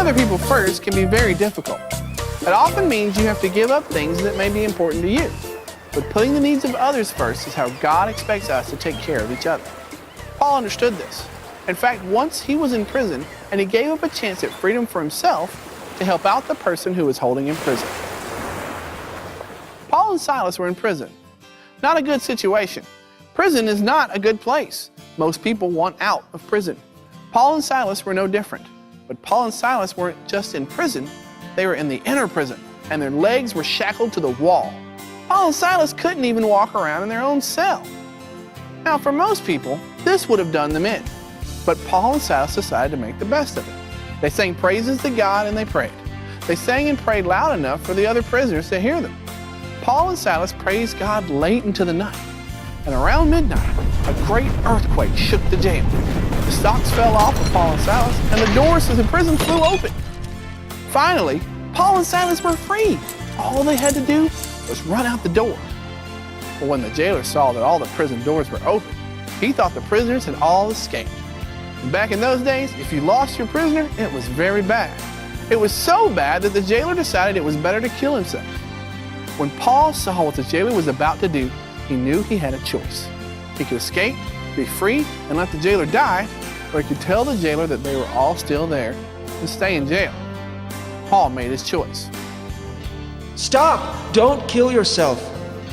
other people first can be very difficult. It often means you have to give up things that may be important to you. But putting the needs of others first is how God expects us to take care of each other. Paul understood this. In fact, once he was in prison, and he gave up a chance at freedom for himself to help out the person who was holding him prison. Paul and Silas were in prison. Not a good situation. Prison is not a good place. Most people want out of prison. Paul and Silas were no different. But Paul and Silas weren't just in prison, they were in the inner prison, and their legs were shackled to the wall. Paul and Silas couldn't even walk around in their own cell. Now, for most people, this would have done them in. But Paul and Silas decided to make the best of it. They sang praises to God and they prayed. They sang and prayed loud enough for the other prisoners to hear them. Paul and Silas praised God late into the night. And around midnight, a great earthquake shook the jail. The stocks fell off of Paul and Silas, and the doors to the prison flew open. Finally, Paul and Silas were free. All they had to do was run out the door. But when the jailer saw that all the prison doors were open, he thought the prisoners had all escaped. And back in those days, if you lost your prisoner, it was very bad. It was so bad that the jailer decided it was better to kill himself. When Paul saw what the jailer was about to do, he knew he had a choice. He could escape, be free, and let the jailer die, or he could tell the jailer that they were all still there and stay in jail. Paul made his choice. Stop! Don't kill yourself.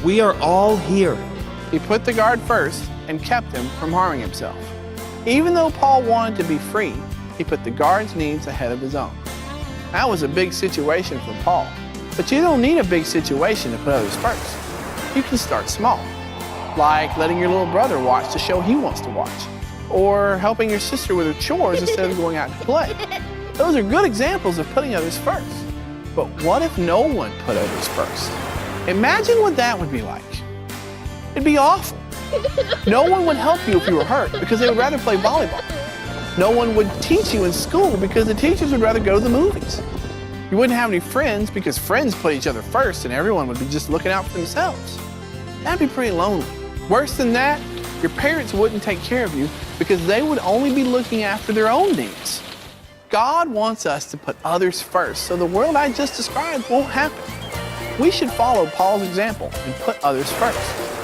We are all here. He put the guard first and kept him from harming himself. Even though Paul wanted to be free, he put the guard's needs ahead of his own. That was a big situation for Paul. But you don't need a big situation to put others first. You can start small, like letting your little brother watch the show he wants to watch, or helping your sister with her chores instead of going out to play. Those are good examples of putting others first. But what if no one put others first? Imagine what that would be like. It'd be awful. No one would help you if you were hurt because they would rather play volleyball. No one would teach you in school because the teachers would rather go to the movies. You wouldn't have any friends because friends put each other first and everyone would be just looking out for themselves. That'd be pretty lonely. Worse than that, your parents wouldn't take care of you because they would only be looking after their own needs. God wants us to put others first so the world I just described won't happen. We should follow Paul's example and put others first.